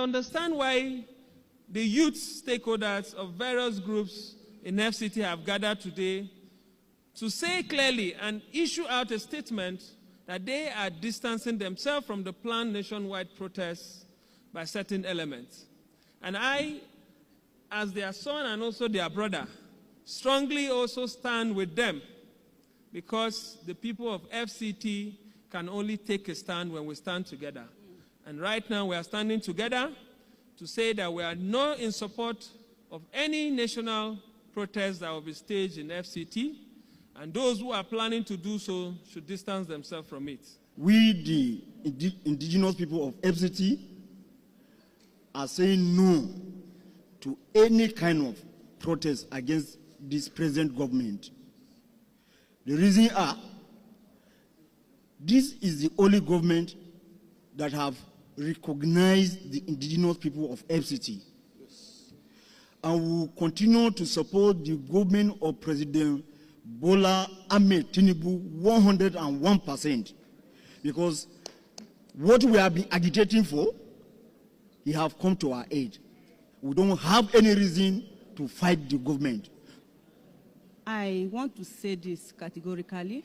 I understand why the youth stakeholders of various groups in FCT have gathered today to say clearly and issue out a statement that they are distancing themselves from the planned nationwide protests by certain elements. And I, as their son and also their brother, strongly also stand with them, because the people of FCT can only take a stand when we stand together. And right now we are standing together to say that we are not in support of any national protest that will be staged in FCT, and those who are planning to do so should distance themselves from it. We, the indigenous people of FCT, are saying no to any kind of protest against this present government. The reason are, this is the only government that have recognized the indigenous people of FCT. Yes. And we will continue to support the government of President Bola Ahmed Tinubu 101%, because what we have been agitating for, he have come to our aid. We don't have any reason to fight the government. I want to say this categorically,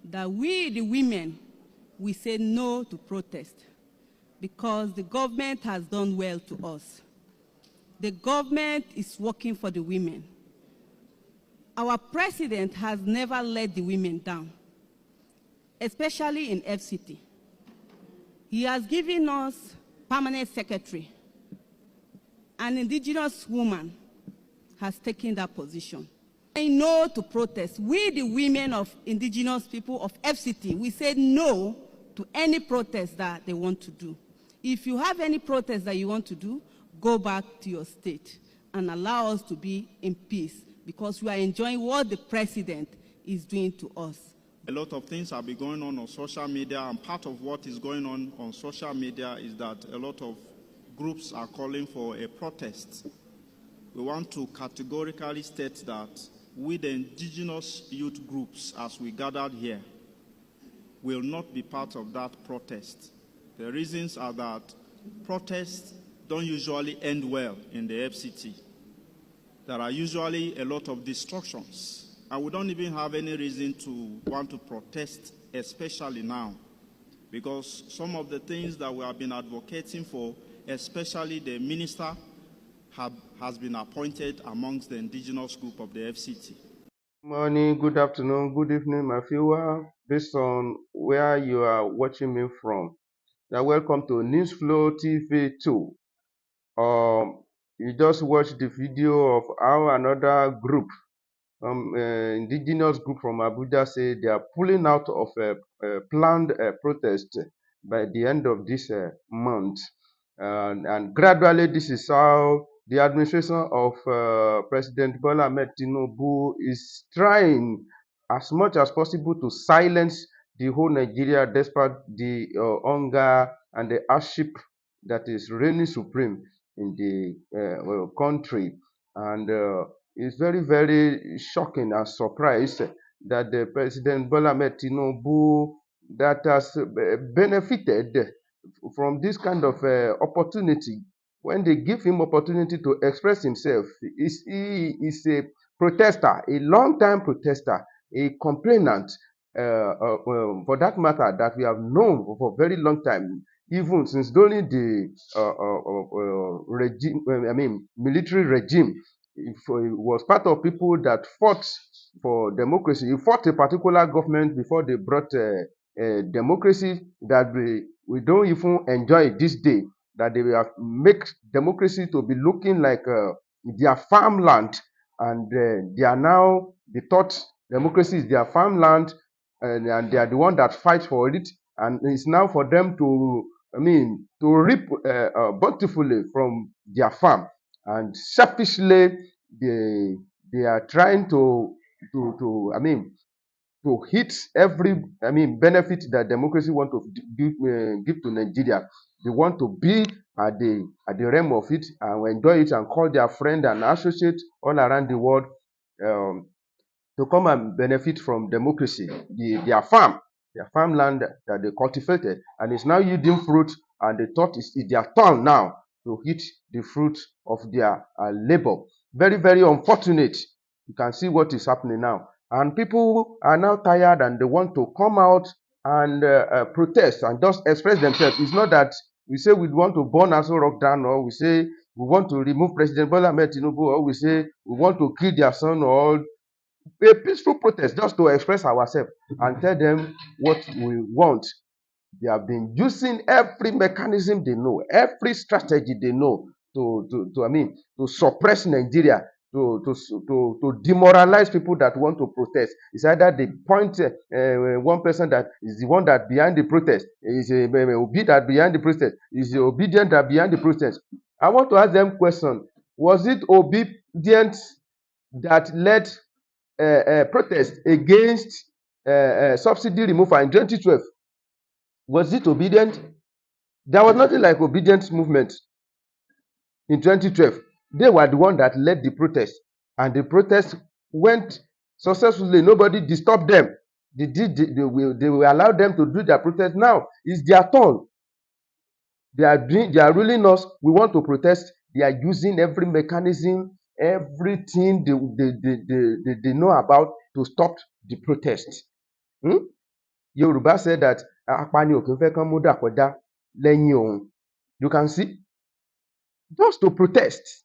that we, the women, we say no to protest, because the government has done well to us. The government is working for the women. Our president has never let the women down, especially in FCT. He has given us permanent secretary. An indigenous woman has taken that position. Say no to protest. We, the women of indigenous people of FCT, we say no to any protest that they want to do. If you have any protest that you want to do, go back to your state and allow us to be in peace, because we are enjoying what the president is doing to us. A lot of things have been going on social media, and part of what is going on social media is that a lot of groups are calling for a protest. We want to categorically state that we, the indigenous youth groups, as we gathered here, will not be part of that protest. The reasons are that protests don't usually end well in the FCT. There are usually a lot of destructions, and we don't even have any reason to want to protest, especially now, because some of the things that we have been advocating for, especially the minister, has been appointed amongst the indigenous group of the FCT. Morning, good afternoon, good evening, my viewer, based on where you are watching me from. Now, welcome to Newsflow TV 2. You just watched the video of how another group, indigenous group from Abuja, say they are pulling out of a planned protest by the end of this month. And gradually, this is how the administration of President Bola Ahmed Tinubu is trying as much as possible to silence the whole Nigeria, despite the hunger and the hardship that is reigning supreme in the country. And it's very, very shocking and surprised that the President Bola Ahmed Tinubu, that has benefited from this kind of opportunity, when they give him opportunity to express himself, he is a protester, a long-time protester, a complainant, for that matter, that we have known for a very long time, even since during the military regime. He was part of people that fought for democracy. He fought a particular government before they brought democracy that we don't even enjoy this day, that they have make democracy to be looking like their farmland, and they are now, they thought democracy is their farmland, and they are the one that fight for it, and it's now for them to, to reap bountifully from their farm, and selfishly they are trying to hit every benefit that democracy want to give to Nigeria. They want to be at the realm of it and enjoy it and call their friend and associate all around the world to come and benefit from democracy. Their farmland that they cultivated, and it's now yielding fruit, and they thought it's their turn now to eat the fruit of their labor. Very, very unfortunate. You can see what is happening now. And people are now tired and they want to come out and protest and just express themselves. It's not that we say we want to burn Aso Rock down, or we say we want to remove President Bola Ahmed Tinubu, or we say we want to kill their son, or a peaceful protest just to express ourselves and tell them what we want. They have been using every mechanism they know, every strategy they know to suppress Nigeria, to demoralize people that want to protest. It's either they point one person that is the one that behind the protest, is Obi that behind the protest, is the obedient that behind the protest. I want to ask them question: was it obedient that led protest against subsidy removal in 2012? Was it obedient? There was nothing like obedient movement in 2012. They were the one that led the protest, and the protest went successfully. Nobody disturbed them. They will allow them to do their protest. Now it's their turn. They are ruling us. We want to protest. They are using every mechanism, everything they know about to stop the protest. Yoruba said that apani ò kí ń fẹ́ kán mú dàkọjá lẹ́yìn òun. You can see, just to protest.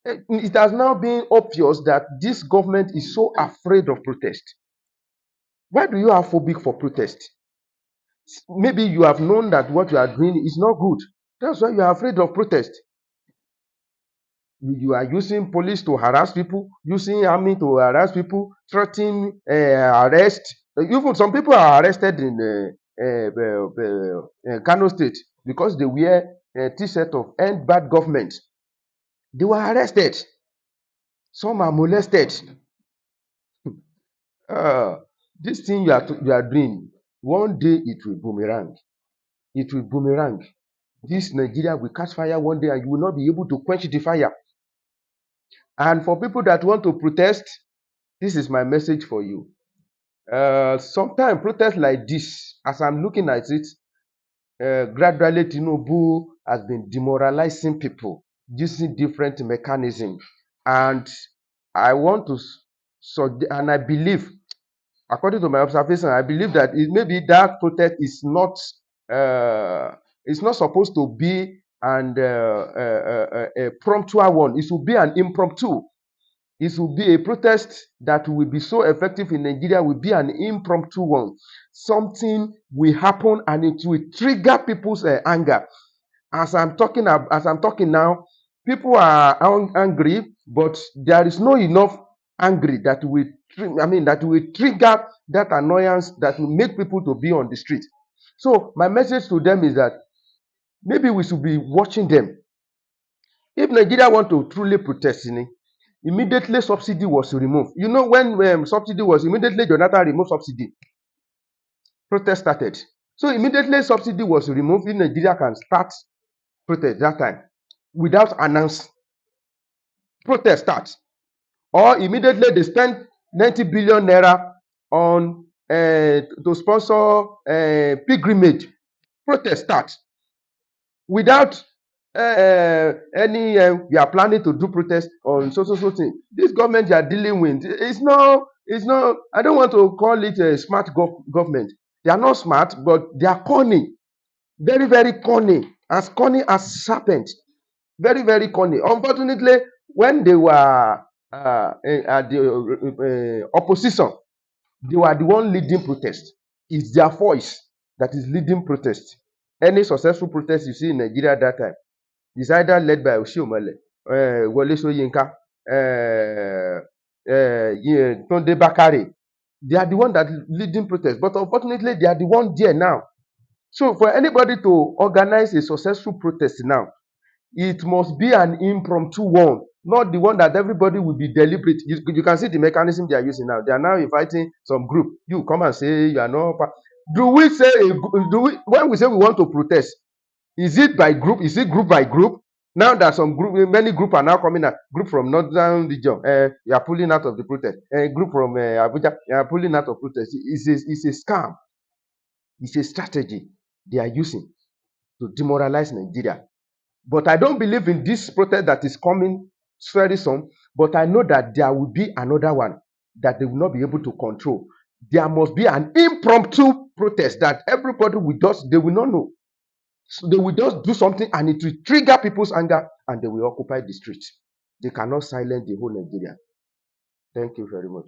It has now been obvious that this government is so afraid of protest. Why do you have phobic for protest? Maybe you have known that what you are doing is not good. That's why you are afraid of protest. You are using police to harass people, using army to harass people, threatening arrest. Even some people are arrested in Kano State because they wear a T-shirt of "End Bad Government." They were arrested. Some are molested. This thing you are doing, one day it will boomerang. It will boomerang. This Nigeria will catch fire one day, and you will not be able to quench the fire. And for people that want to protest, this is my message for you. Sometimes protests like this, as I'm looking at it, gradually Tinubu has been demoralizing people using different mechanisms. And I want to and I believe, according to my observation, I believe that maybe that protest is not it's not supposed to be a promptual one. It should be an impromptu. It will be a protest that will be so effective in Nigeria, will be an impromptu one. Something will happen and it will trigger people's anger. As I'm talking now, people are angry, but there is no enough angry that will trigger that annoyance that will make people to be on the street. So my message to them is that maybe we should be watching them. If Nigeria want to truly protest, immediately subsidy was removed. You know, when subsidy was immediately Jonathan removed subsidy, protest started. So immediately subsidy was removed, in Nigeria can start protest that time without announce. Protest starts. Or immediately they spend 90 billion naira on to sponsor pilgrimage. Protest starts without any we are planning to do protest on so thing. This government you are dealing with, it's not I don't want to call it a smart government. They are not smart, but they are cunning, very, very cunning as serpent, very, very cunning. Unfortunately, when they were at the opposition, they were the one leading protest. It's their voice that is leading protest. Any successful protest you see in Nigeria at that time is either led by Oshiomhole, Wole Soyinka, Tunde Bakare. They are the one that leading protest, but unfortunately, they are the one there now. So for anybody to organize a successful protest now, it must be an impromptu one, not the one that everybody will be deliberate. You can see the mechanism they are using now. They are now inviting some group. You come and say you are not. Do we when we say we want to protest? Is it by group? Is it group by group? Now that many group are now coming out. Group from Northern region, you are pulling out of the protest. Group from Abuja, you are pulling out of protest. It's a scam. It's a strategy they are using. to demoralize Nigeria. But I don't believe in this protest that is coming very soon. But I know that there will be another one that they will not be able to control. There must be an impromptu protest that everybody will they will not know. So they will just do something and it will trigger people's anger and they will occupy the streets. They cannot silence the whole Nigeria. Thank you very much.